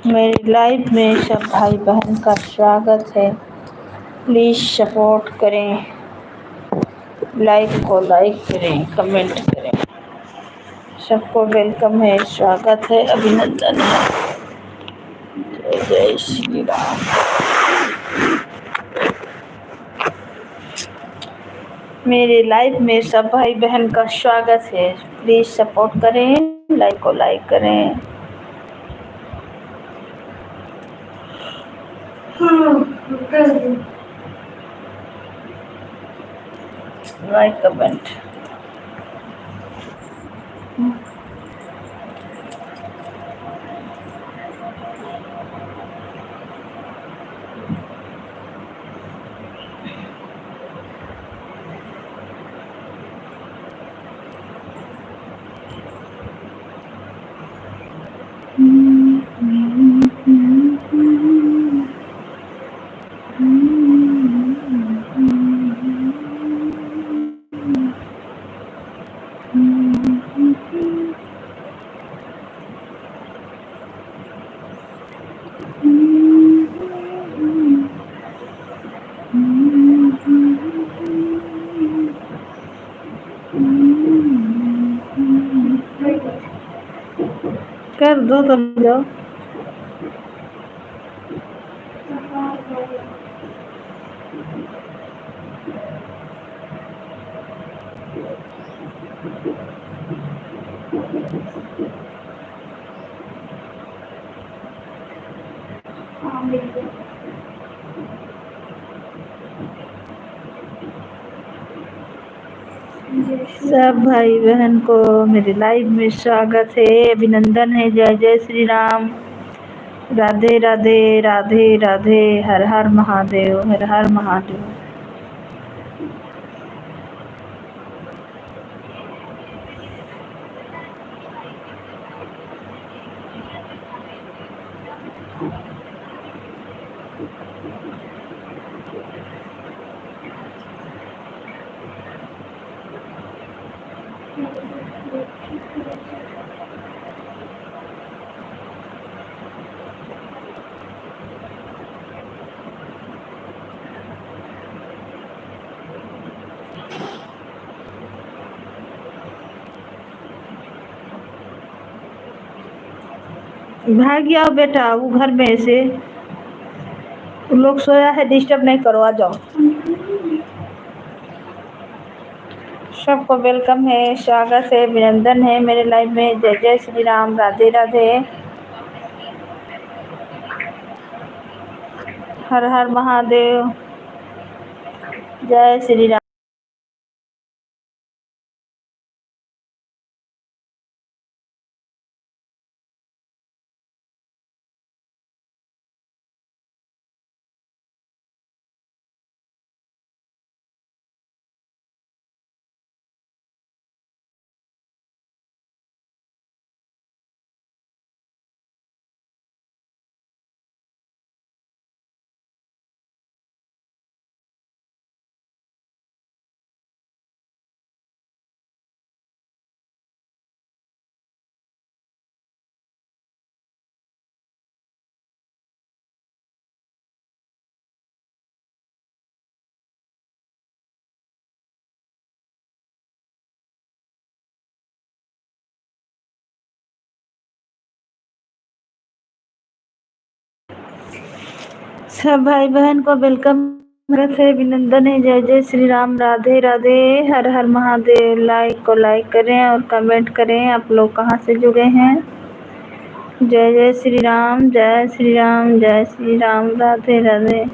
मेरी लाइफ में सब भाई बहन का स्वागत है। प्लीज़ सपोर्ट करें, लाइक करें, कमेंट करें। सबको वेलकम है, स्वागत है, अभिनंदन है। जय जय श्री राम। मेरी लाइफ में सब भाई बहन का स्वागत है। प्लीज़ सपोर्ट करें, लाइक करें। Like comment. कर दो तुम जो। सब भाई बहन को मेरी लाइफ में स्वागत है, अभिनंदन है। जय जय श्री राम। राधे राधे, राधे राधे। हर हर महादेव, हर हर महादेव। भाग जाओ बेटा, वो घर में से वो लोग सोया है, डिस्टर्ब नहीं करो, आ जाओ। सबको वेलकम है, स्वागत है, अभिनंदन है मेरे लाइफ में। जय जय श्री राम, राधे राधे, हर हर महादेव, जय श्री राम। सब भाई बहन को वेलकम है, अभिनंदन है। जय जय श्री राम, राधे राधे, हर हर महादेव। लाइक करें और कमेंट करें। आप लोग कहाँ से जुड़े हैं? जय जय श्री राम, जय श्री राम, जय श्री राम, राधे राधे।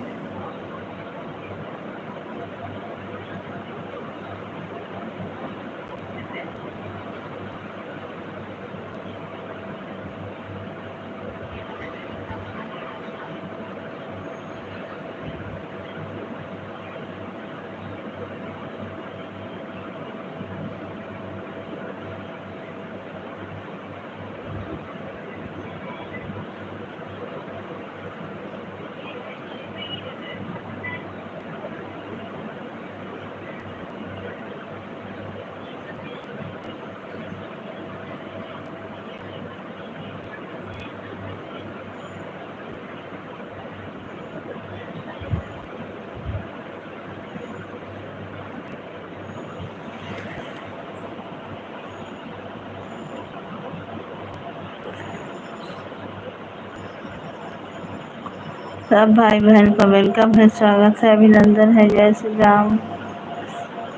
सब भाई बहन का वेलकम है, स्वागत है, अभिनंदन है। जय श्री राम।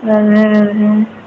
राधे राधे।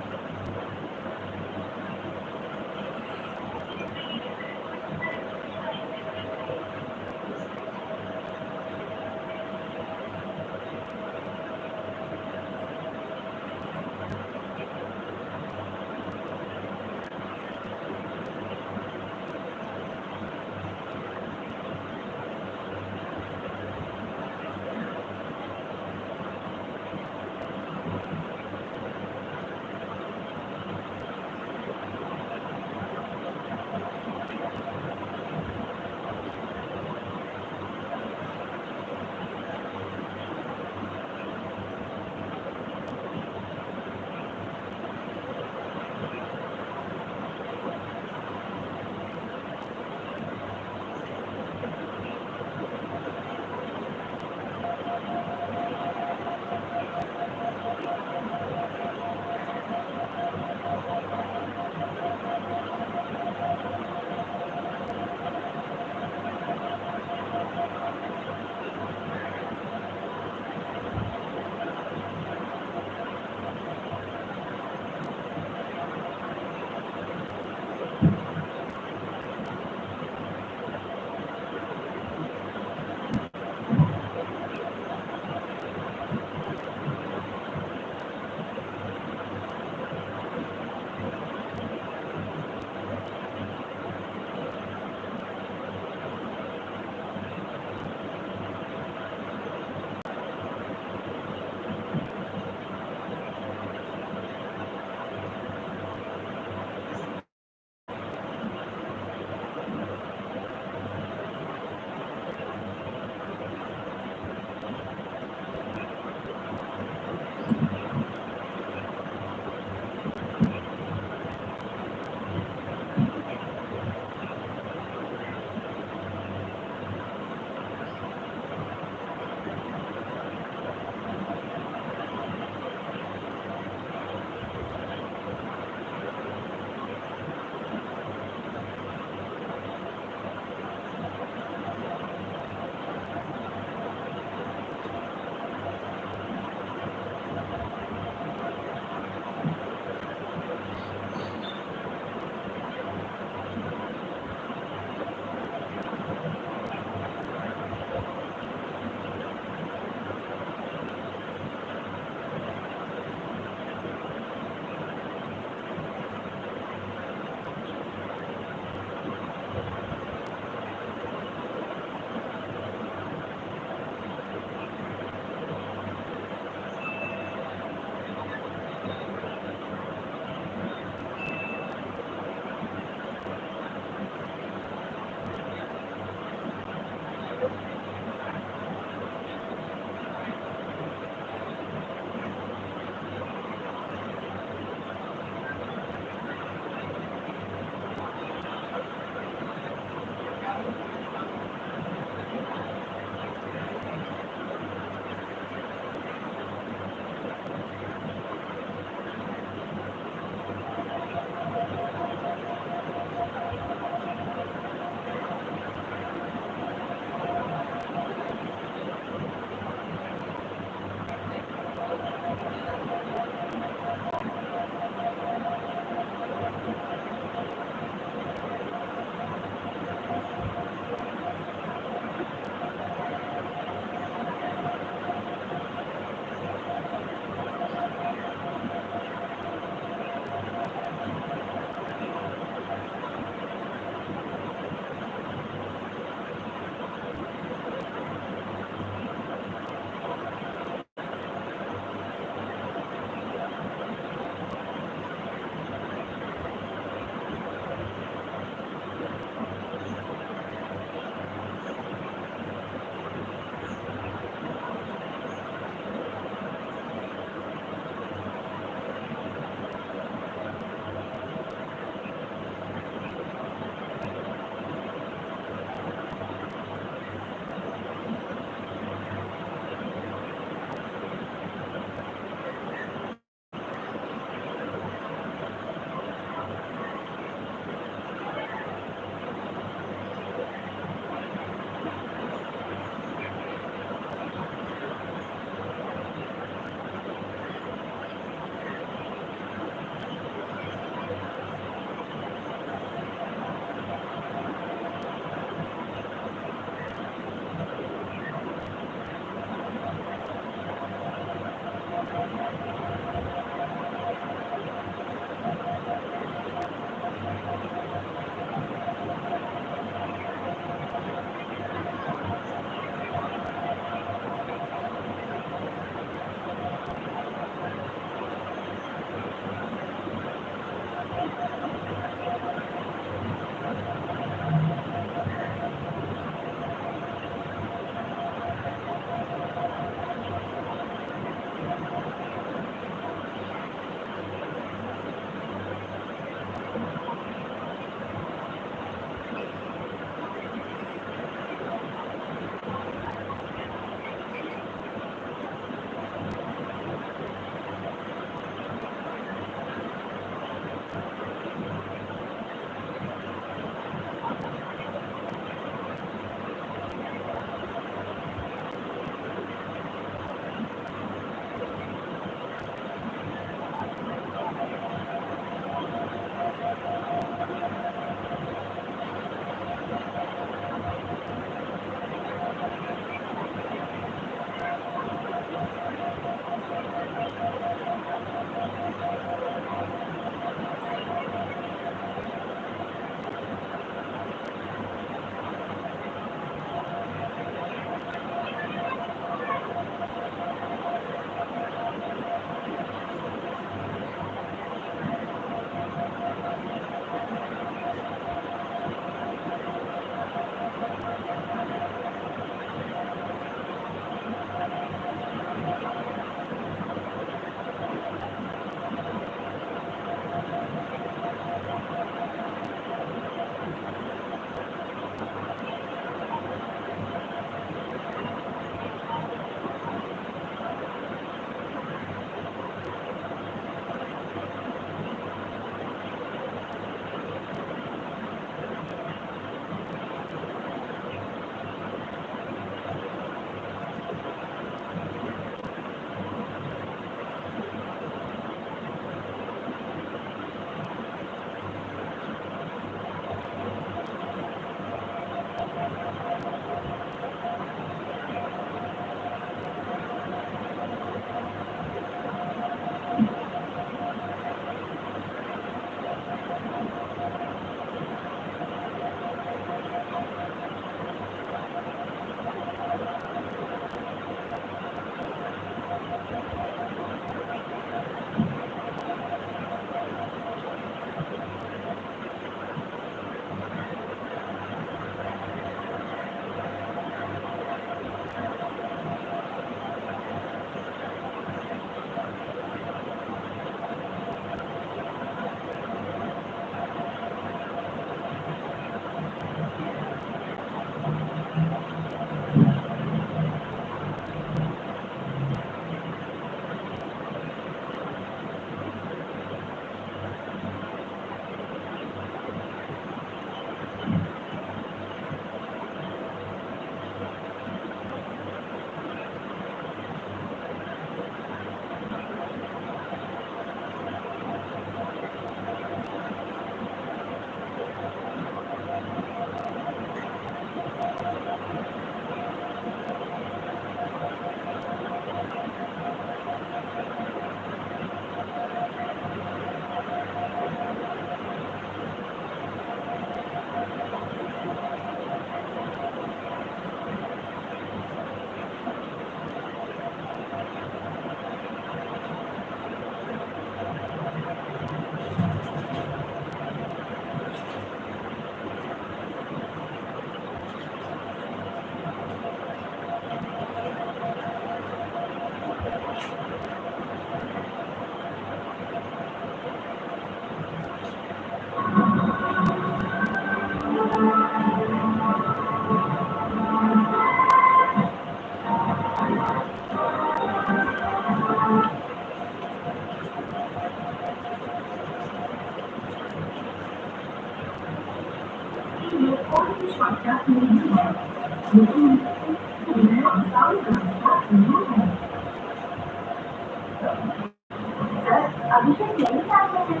अभिषेक नहीं जानते हैं।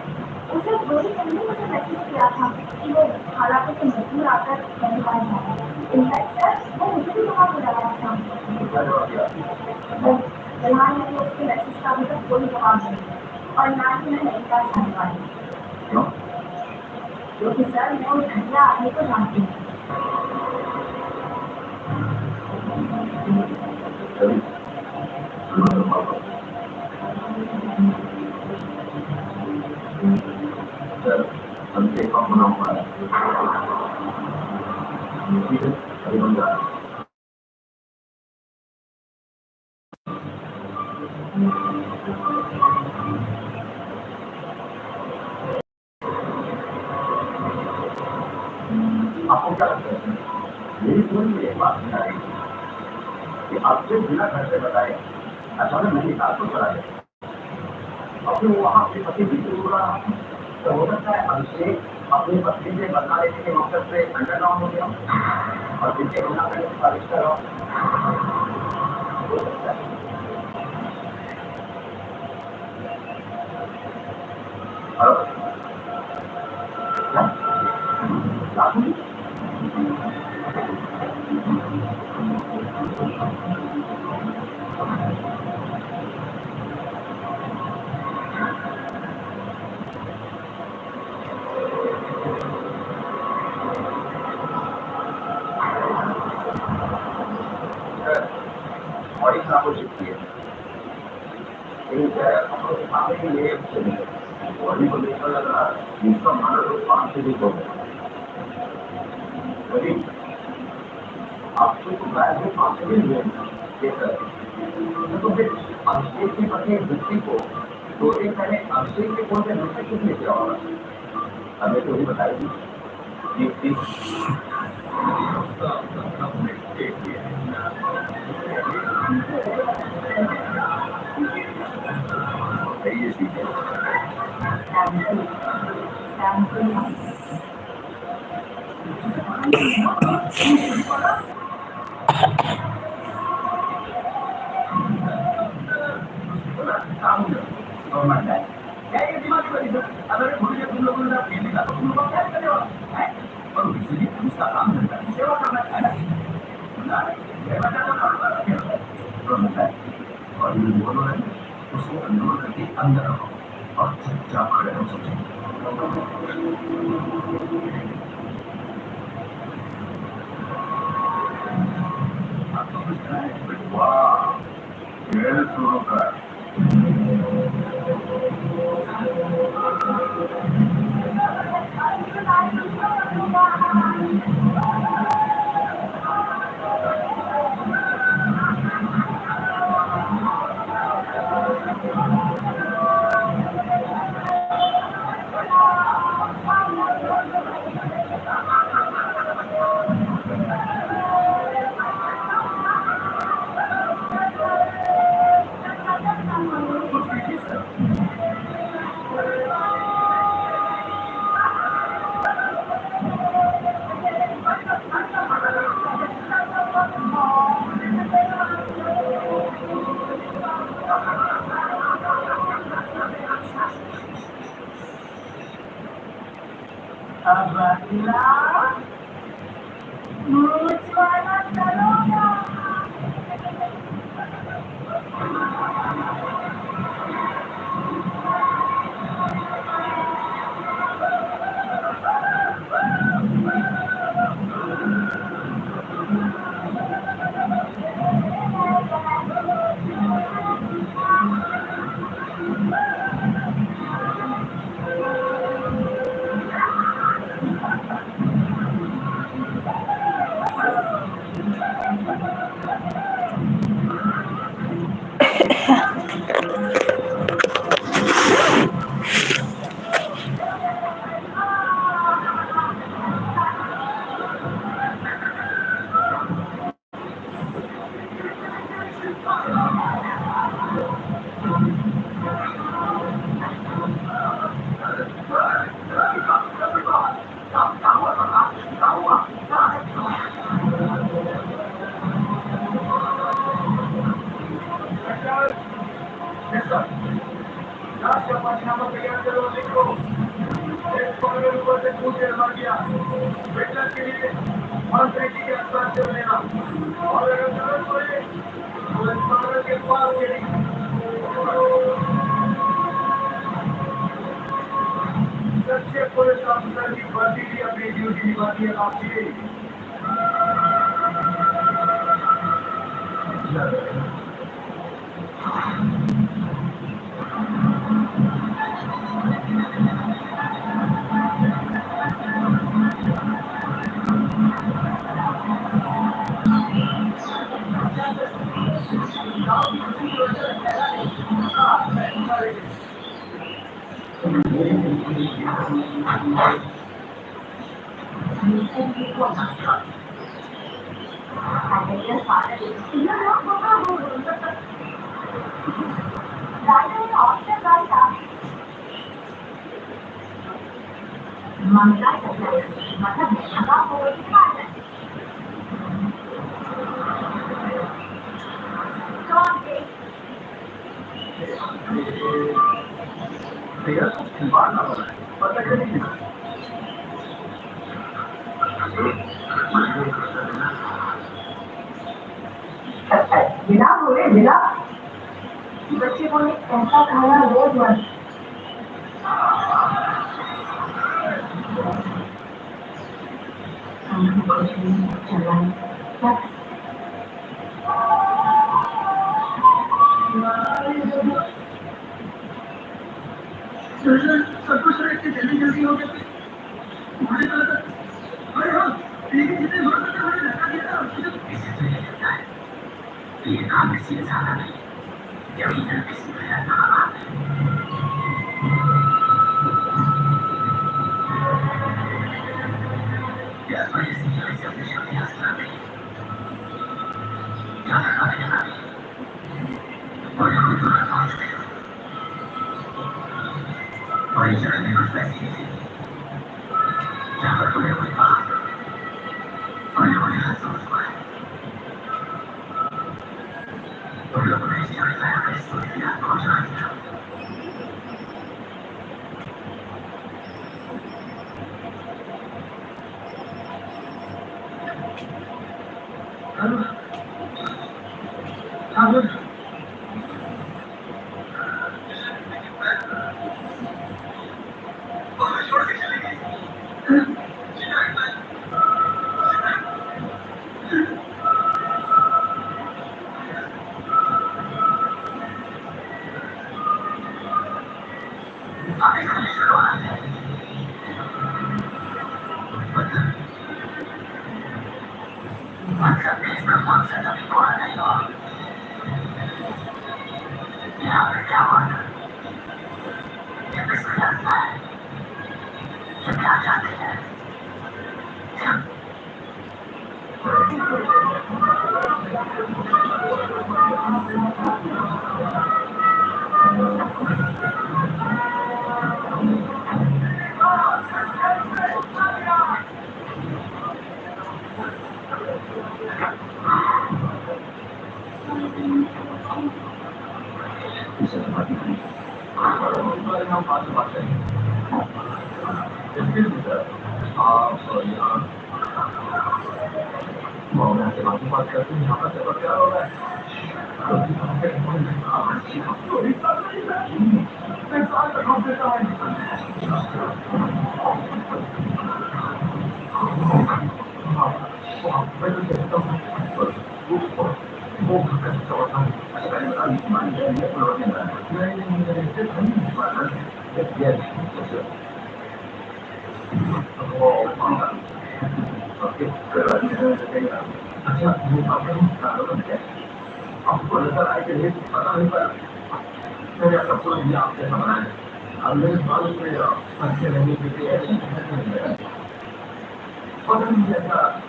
उसे गोली ने मुझे मैसेज किया था कि वो हालातों से मजबूर आकर मेरे पास आया। इनफैक्ट सर वो मुझे भी वहाँ बुलाया था। बस फिलहाल मैंने उसके मैसेज का अभी तक कोई जवाब नहीं दिया और ना ही मैं नई क्लास आने वाली हूँ। क्यों? क्योंकि सर मैं उस घटिया आदमी को जानती हूँ। सर हमसे कम होना हुआ है। ठीक है अभी हम जा रहे हैं। आपको क्या लगता है मेरी पूरी में एक बात नहीं आई कि आपसे बिना घर से बताए अचानक मेरी साथ को चला गया और फिर वो वहाँ अपने पति बिल्कुल पूरा तो हो सकता है अभिषेक अपनी पत्नी से बदला लेने के मकसद से अंडरग्राउंड हो गया और जिनके बना करने का रिश्ता हो सकता है। और इस आपको शिफ्ट किया बॉडी को देखकर लग रहा है इसका माना तो 5 से भी हो गया आपको तो गायब में 5 से भी हुए तो फिर अभिषेक के पति व्यक्ति को 2 दिन पहले अभिषेक के कौन से दूसरे किसने किया होगा हमें तो ही बताएगी अगर तुम लोगों ने पीने का तो तुम लोग क्या करने वाला है और इसलिए उसका काम करता है सेवा करना है और ये दोनों ने उसको अंदर के अंदर रखो और चुपचाप खड़े हो सोचे वाह ये शुरू कर सच्चे पुलिस ऑफिसर की वर्दी भी अपनी ड्यूटी निभाती है आपकी। बिना बोले बिना बच्चे को ऐसा खाना रोज मत सब कुछ इतनी जल्दी जल्दी हो गया। अरे हाँ, जितने मुझे लगा दिया ये काम किसी ने जाना नहीं, यही ना किसी ने जाना। क्या वजह से ये सब निशाने आसमान में क्या लगा देना और हम तो पास में और इस जगह में कुछ पैसे नहीं जहाँ पर तुम्हें कोई बात और लोगों ने हाथ समझ तुम लोगों ने इसे बताया कि इस वक्त याद पहुंचा दिया। हेलो हाँ छोड़ के चले गए।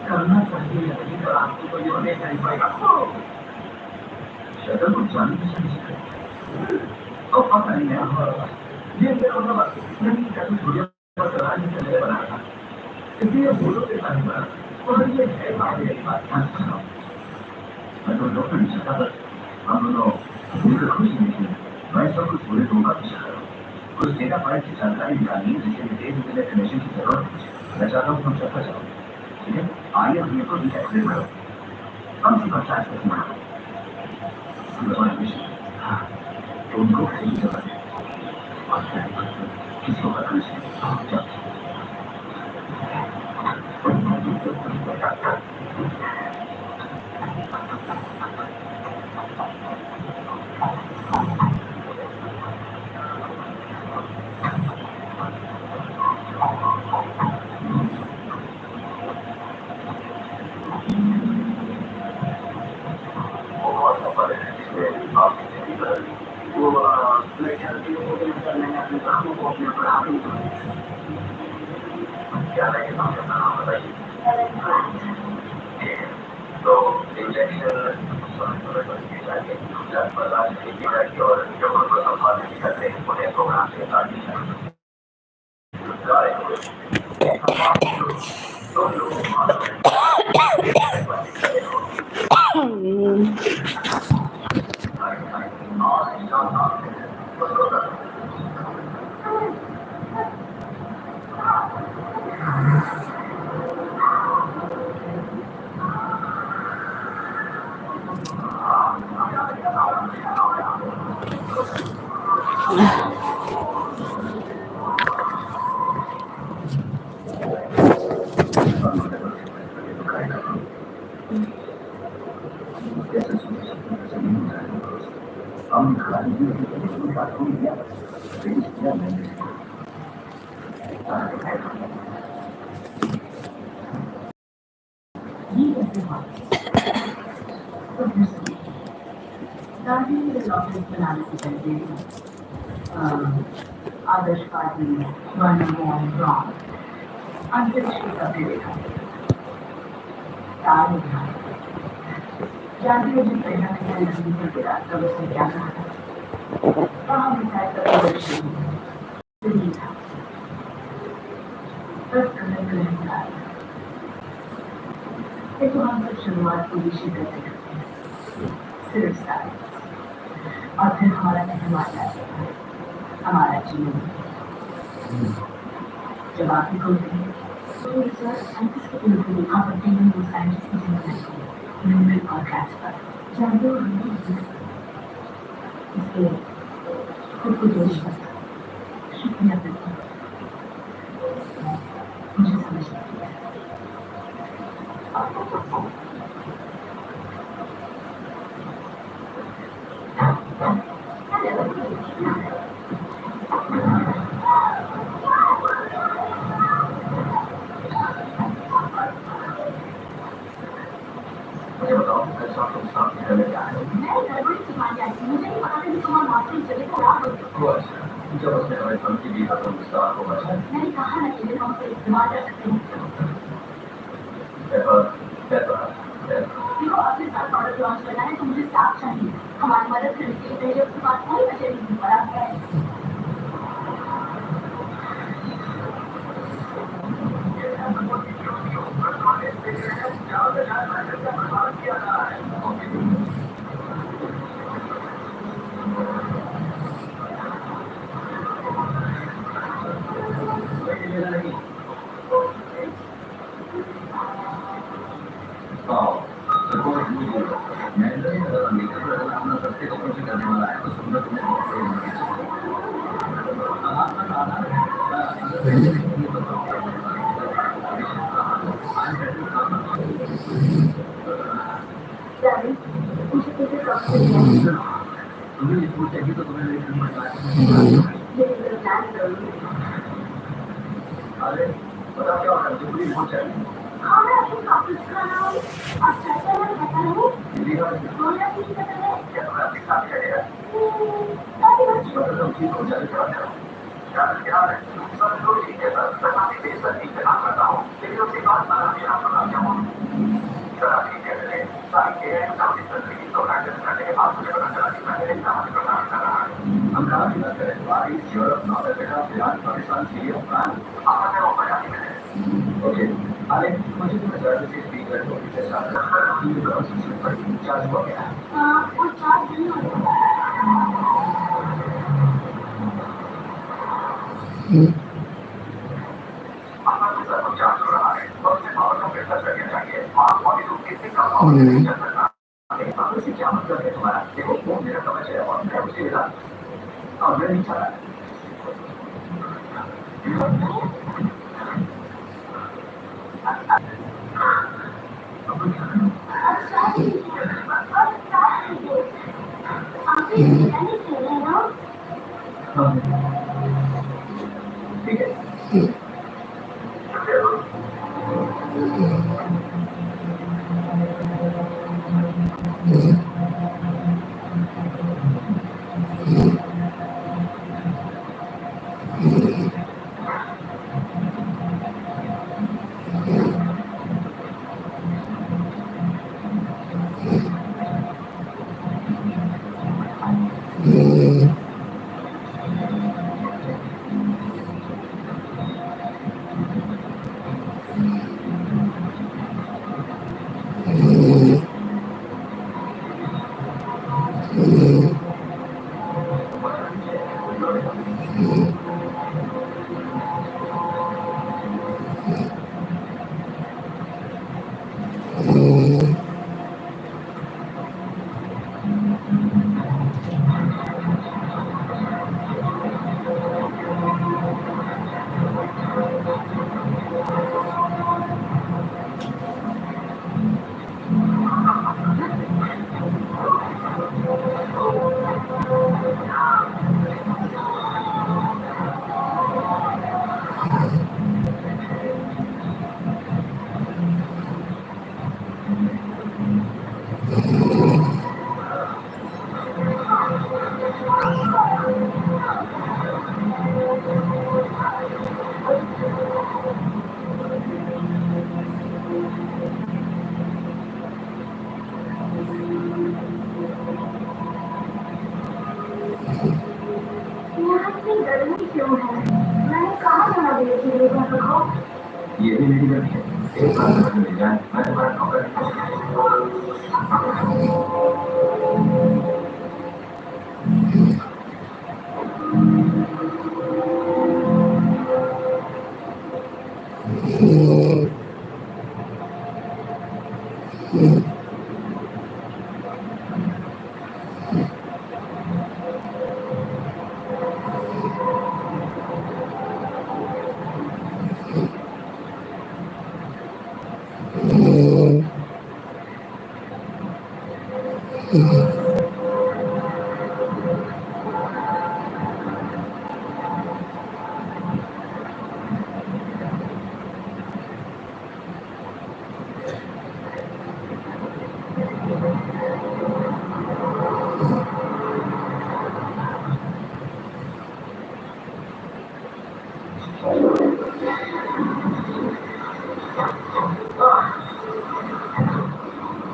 करना चाहिए नहीं पर आपको तो ये नहीं कर पाएगा शक्ल को जान तो पता नहीं ये मेरा मतलब नहीं कभी वीडियो पर चला नहीं चले बना था इसलिए बोलो के साथ बना और ये है बात मैं तो डॉक्टर नहीं चाहता बस हम दोनों मिलकर खुश नहीं मैं सब कुछ पूरे दूंगा कुछ डेटा फाइल की जानकारी निकालनी जिससे तेज इंटरनेट कनेक्शन की जरूरत है मैं चाहता हूँ तुम चलता जाओ आइए ये तो ऐसे करो कम से कम 40% तो उनको सही जगह और किसी को पता नहीं तो इंजेक्शन और जब उनको संभालने करते हैं उन्हें प्रोग्राम से बनाने की करते आदर्शवादी वर्णमोहन ब्राउन अंतरिक्ष की कभी देखा जानती हो जिन प्रेरणा में नहीं पर गिरा तब उसने क्या कहा था वहां मिसाइल का प्रदर्शन नहीं था बस करने को नहीं था देखो हम सब शुरुआत पूरी शिद्दत से करते हैं सिर्फ सारे और फिर हमारा कहना जाता है हमारा जीवन जब आप ही खोलते हैं तो रिसर्च साइंटिस्ट के बिल्कुल आप अपने लिए साइंटिस्ट की जिम्मेदारी मिनिमल कॉन्ट्रैक्ट पर जानते हो इसलिए खुद को जोश पर शुक्रिया करती मुझे समझ नहीं आया जब उसने हमें धमकी दी था तो विस्तार को बचा मैंने कहा ना कि हम उसे इस्तेमाल कर सकते हैं देखो अपने साथ प्रोडक्ट लॉन्च करना है तो मुझे स्टाफ चाहिए हमारी मदद करने के लिए पहले उसके पास कोई बचे नहीं पड़ा है अरे बता क्या होता है जरूरी हो चाहिए हाँ मैं अपनी काफी खाना अच्छा अच्छा मैं पता नहीं बोलना ठीक है क्या तुम्हें अपने साथ करेगा काफी अच्छी मतलब ठीक हो जाए क्या है सब तो ठीक है सर मैं काफी बेहतर ठीक करना करता हूँ लेकिन उसके बाद सारा मेरा बना क्या हूँ चला ठीक है मैंने सारी के काफी तस्वीर तो प्रैक्टिस करने के बाद मुझे पता चला कि मैं मेरे काम में प्रदान कर रहा है हम कहा कि ना करें बारिश यूरोप नॉर्थ अफ्रीका फिलहाल पाकिस्तान सीरिया अफगान आपने वो बना दी मैंने ओके अरे मुझे तो नजर से स्पीकर को के साथ चार्ज हो गया वो चार्ज नहीं होता आपका चार्ज हो रहा है और उससे पावर का बेहतर उसे क्या मतलब है तुम्हारा? देखो वो मेरा कवच है और मैं उसे मिला और मैं नहीं चाहता। ठीक है गर्मी क्यों है? मैंने कहा था ना देखिए देखो। ये भी मेरी गलती है। एक बार समझ में जाए मैं तुम्हारा नौकर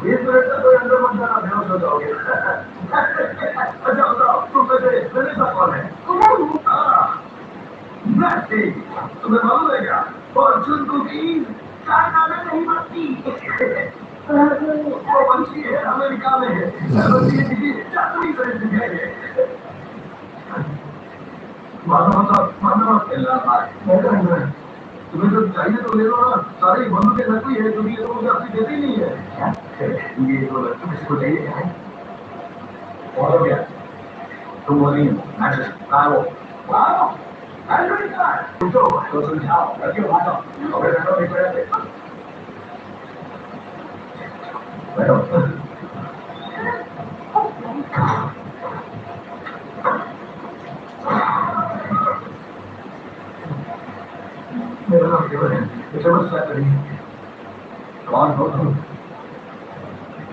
इस मिनट तक कोई अंदर मत जाना, बेहोश हो जाओगे। अच्छा बताओ तुम मेरे साथ कौन है? नैस्टी, तुम्हें मालूम है क्या? फॉर्चून कुकीज चाइना में नहीं बनती। वो बनती है अमेरिका में है। बनती है किसी जापानी रेसिपी है। मानो तुम्हें तो चाहिए तो ले लो ना। सारी बंदूक के नकली है, क्योंकि ये तो मुझे आपकी देती नहीं है। ये तो लड़की किसी को चाहिए है। और हो गया तुम बोली कहा वो तो सुझाओ लड़कियों भागो और बैठो बैठो। मेरा नाम केवल है, समस्या करिए। कौन हो तुम?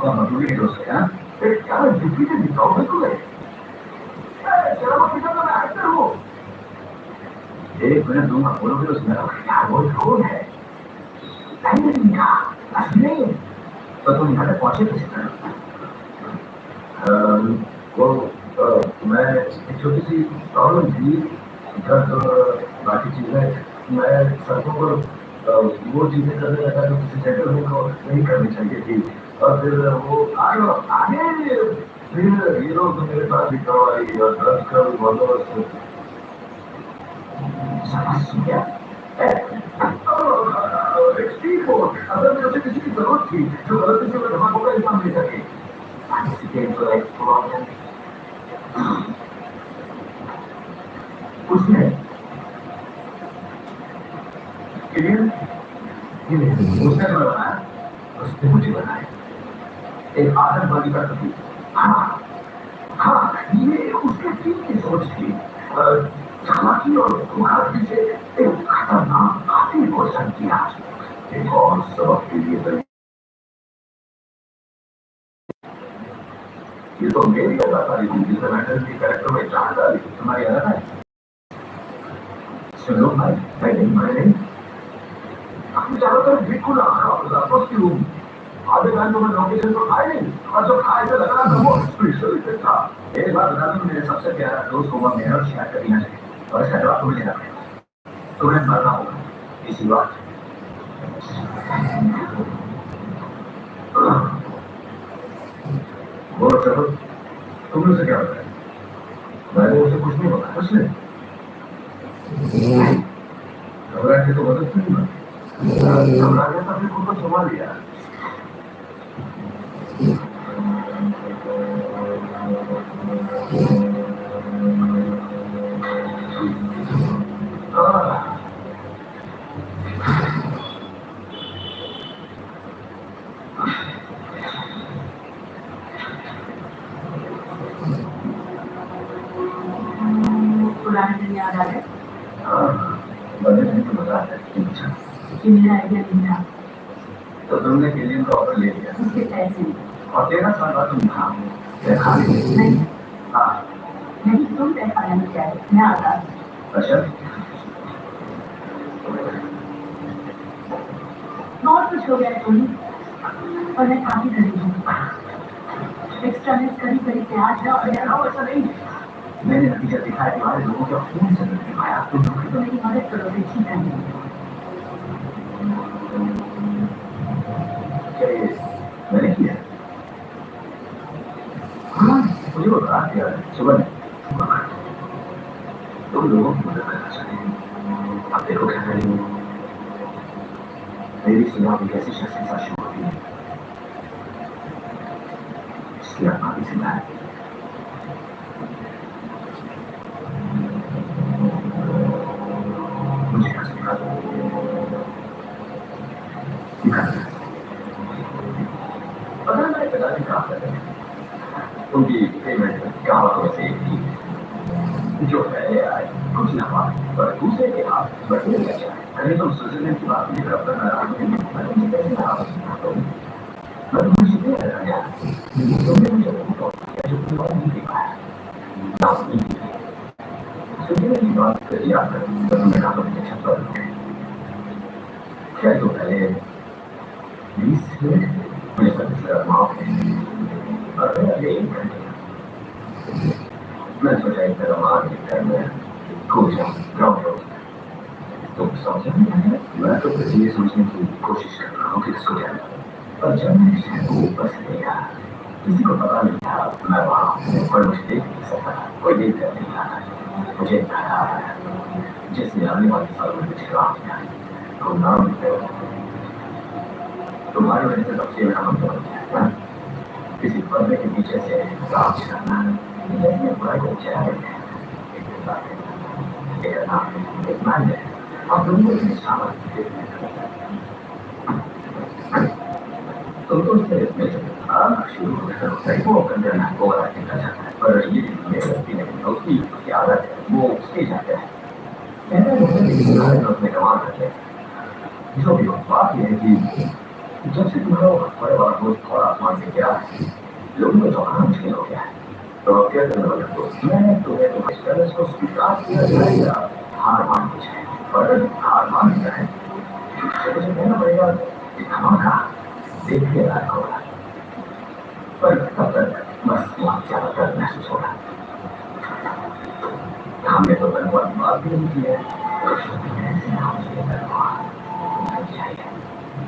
कौन हो? तुम्हें दोस्त है? क्या डिग्री से दिखाओ बिल्कुल है। शर्मा कितना मैं एक्टर हूँ। एक मिनट दूंगा, बोलोगे तो सुना। क्या वो कौन है? नहीं तो तुम यहाँ तक पहुंचे कैसे? वो मैं एक छोटी सी प्रॉब्लम थी। बाकी चीजें मैं सड़कों पर वो चीजें करने लगा जो किसी सेटलमेंट को नहीं करनी चाहिए थी। और फिर वो आगे फिर ये लोग तो मेरे पास दिखाई और दर्ज कर बंदोबस्त और एक स्पीड बोट, अगर मुझे किसी की जरूरत थी जो गलती से मेरे धमाकों का इल्जाम ले सके, उसने उसने जो बनाया उसने मुझे बनाया एक आतंकवादी का प्रतीक। हाँ हाँ, ये उसके टीम की सोच थी। चालाकी और धोखाधड़ी से एक खतरनाक कातिल को जन्म दिया। एक और सबक के लिए बनी। ये तो मेरी अदाकारी थी जिसने मैंने के कैरेक्टर में जान डाली। तुम्हारी याद है? सुनो भाई, मैं नहीं अपनी ज्यादातर बिल्कुल लाखों की रूम आधे घंटे में लोकेशन तो खाए नहीं, और जो खाए थे लगा था वो स्पेशल इफेक्ट था। एक बार बता दूं, मेरे सबसे प्यारा दोस्त को वो मेरा शेयर कर दिया और इसका जवाब तुम्हें देना पड़ेगा। तुम्हें मरना होगा इसी बात। बोलो चलो, तुमने से क्या बताया? मैंने उसे कुछ नहीं बताया। कुछ नहीं घबरा के तो मदद नहीं हुआ। घबरा गया था, फिर खुद को संभाल लिया। पुराने दिन याद आ गए? बने नहीं तो बता है कि मेरा आइडिया नहीं था तो तुमने केलियन का ऑर्डर ले लिया। उसके पैसे और 13 साल बाद तुम खा नहीं। हाँ नहीं, तुम पैसा नहीं चाहिए, मैं आता। अच्छा, बहुत कुछ हो गया टोनी, और मैं काफी गरीब हूँ। एक्स्ट्रा मिस करी प्याज है और ऐसा नहीं। मैंने नतीजा दिखाया कि हमारे लोगों के खून से दिखाया। तो मेरी मदद करोगे? ठीक है, क्या ये मैंने किया? हाँ, मुझे वो रात याद सुबह तुम लोगों की मदद करना चाहते। अब देखो क्या करेंगे। मेरी सुना एक ऐसी शख्स के साथ शुरू होती है इसकी आत्मा की सुना है। मुझे यहाँ से निकाल अगर मेरे पिताजी काम कर रहे हैं, उनकी पेमेंट कहावतों से एक थी जो पहले आए कुछ ना पाए पर दूसरे के हाथ बढ़ने लग जाए। अरे तुम स्विट्जरलैंड की बात नहीं करते, मैं तुमसे कैसे नाराज हूँ? मैं तुम्हें शुक्रिया अदा किया। तुमने मुझे वो तौर किया जो तुम और नहीं देखा है। स्विट्जरलैंड की बात कर दिया तो तुमने कहा तो मुझे छत पर क्या तो पहले 20 मिनट मुझे सर्विस लगा माफ है और मैं अगले 1 घंटे मैं सोचा एक तरह मार के घर में खो जाऊँ ग्राउंड फ्लोर। तो समझा नहीं, मैं तो बस ये सोचने की कोशिश कर रहा हूँ कि इसको क्या पर जब मैंने शहर को ऊपर से देखा किसी को पता नहीं था मैं वहाँ हूँ पर मुझे देख नहीं सकता। कोई देख कर नहीं आता मुझे घटा है जिसने आने वाले साल में मुझे काम किया तो नाम तुम्हारी वजह से सबसे मेरा मन बन गया। किसी पर्दे के पीछे से साफ करना जैसे बुराई को चेहरे मेरा नाम एक मान है और दुनिया में शामिल तुम तो उससे शुरू होकर वो करने में को करना चाहता है पर ये गलती नहीं उसकी आदत है वो उसके जाते हैं अपने कमाल करते हैं। जो भी बात यह है कि जब से तुम्हारा बड़े बड़ा दोस्त और आसमान से गिरा है लोगों को चौंकाना मुश्किल हो गया है। तो अब क्या करने वाले दोस्त मैं तुम्हें तुम्हारे को स्वीकार किया जाएगा। हार मान कुछ है पर हार मान दिया है तो मुझे कहना पड़ेगा दिखाना देखने लायक होगा पर तब तक बस ज्यादातर महसूस होगा। हमने तो धन्यवाद बात भी नहीं की है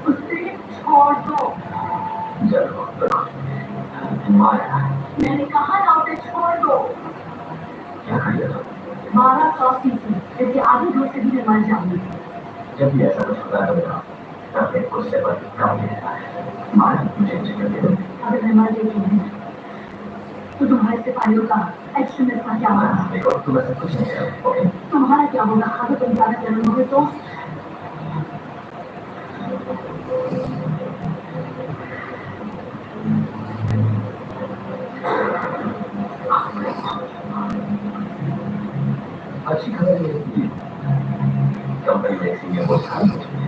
उससे छोड़ दो। माया मैंने कहा ना उसे छोड़ दो। क्या करिए तो 1200 फीसदी जैसे आधी दूर से भी मैं मर जाऊंगी। जब भी ऐसा कुछ होता है तो अपने गुस्से पर काम लेता है। माना मुझे जिक्र दे दो। अगर मैं मर गई थी तो तुम्हारे सिपाहियों का एक्सीडेंट का क्या होगा? देखो तुम ऐसा कुछ नहीं करो, ओके? तुम्हारा क्या होगा अगर तुम ज्यादा जलन हुए तो? अच्छी खबर ये है कि कंपनी में सीनियर पोस्ट खाली हो चुकी है।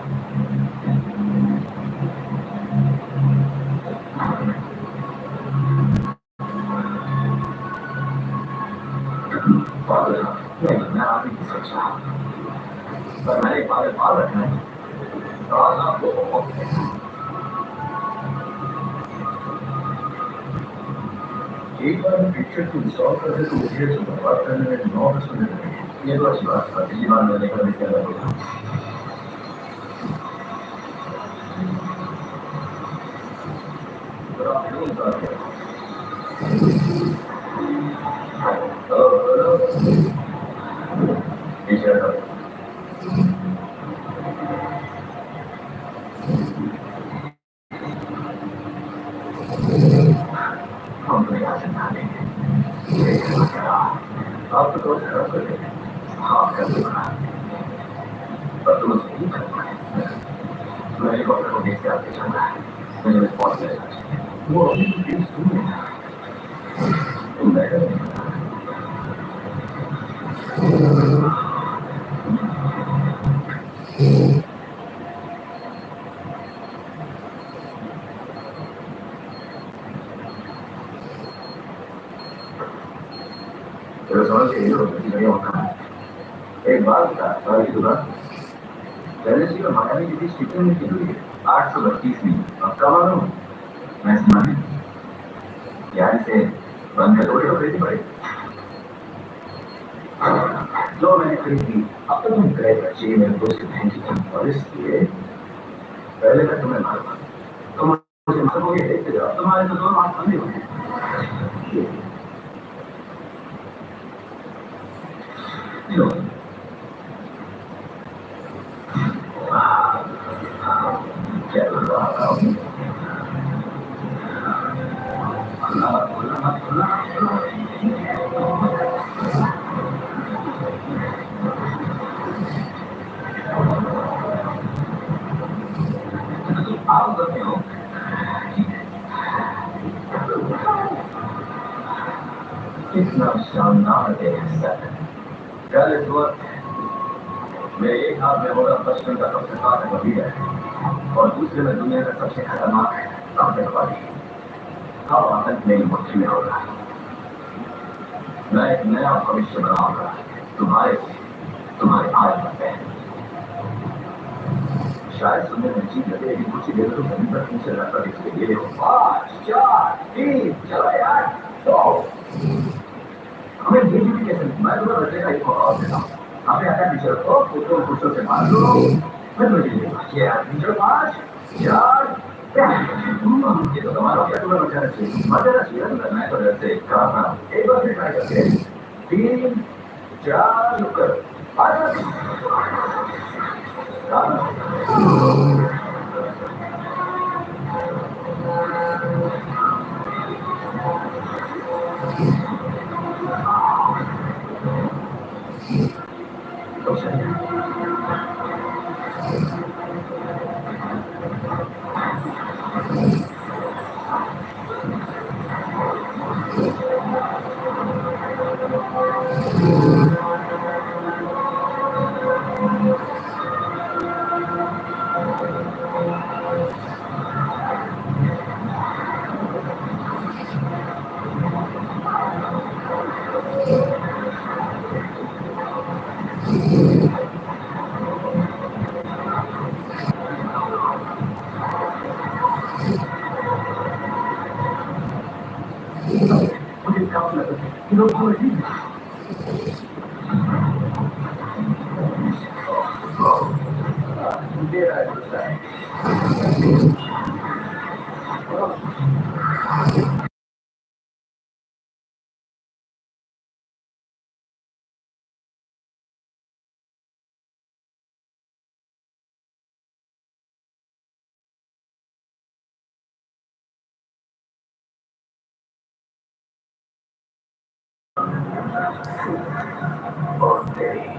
पागल नहीं, मैं आगे की सोच रहा हूँ, पर मैंने एक पागल पाल रखा है। और आपको एक बार मैं पिक्चर को इंस्टॉल कर दे तो मुझे उसको बात करने में 9 मिनट लगेंगे। ये तो अच्छी बात है, पिछली बार मैंने कभी क्या लगा। तो आप क्यों इंतजार कर रहे हो? पीछे हटो। हम तो यहाँ से भागेंगे। ये क्या? आप तो बहुत खराब कर रहे हैं। हाँ कर दूंगा, पर तुम उसे नहीं कर पाए। मैं हेलीकॉप्टर को देख के आगे जाऊंगा। मुझे रिस्पॉन्स मिलेगा चाहिए। वो अभी भी प्लीज सुन लेना। मैं करूँगा। तो समझ के ये लोग किसी बढ़िया होता है। एक बात बता, सारी दुकान पहले से मायावी के बीच कितने में कितनी है? 832 में। अब कब आ रहा हूँ मैं? सुना है यार इसे बंद कर थोड़ी तो खरीदनी पड़ेगी। जो मैंने खरीदी अब तक तुम गए बच्चे मेरे दोस्त की बहन की तुम, और इसलिए पहले मैं तुम्हें मारूंगा। तुम मुझे मारोगे देखते जाओ, तुम्हारे तो दोनों हाथ बंधे हुए हैं। लो, क्या कर रहा हूँ? आओ करते हो। कितना शानदार है सर। कल इस वक्त मेरे एक हाथ में होगा बचपन का सबसे ताकत वजीर है और दूसरे में दुनिया का सबसे खतरनाक आतंकवादी। अब आतंक मेरी मुट्ठी में होगा। मैं एक नया भविष्य बनाऊंगा तुम्हारे तुम्हारे आज में। शायद सुनने में अजीब लगे लेकिन कुछ ही देर तो जमीन पर नीचे रखा दिखाई ये देखो। 5 4 3 चलो यार तो हमें ये भी कैसे मैं तुम्हें बच्चे का एक और देता हूँ। आपने आता टीचर को खुशों से मार लो। मैं मुझे ये टीचर 5 4 ये तो कमाल हो गया। तुम्हें मजा चाहिए मैं तो जैसे कहा था एक बार फिर ट्राई करके 3 4 कर मुझे क्या लगता है कि लोग बहुत अजीब हैं। मेरा गुस्सा है। और तेरी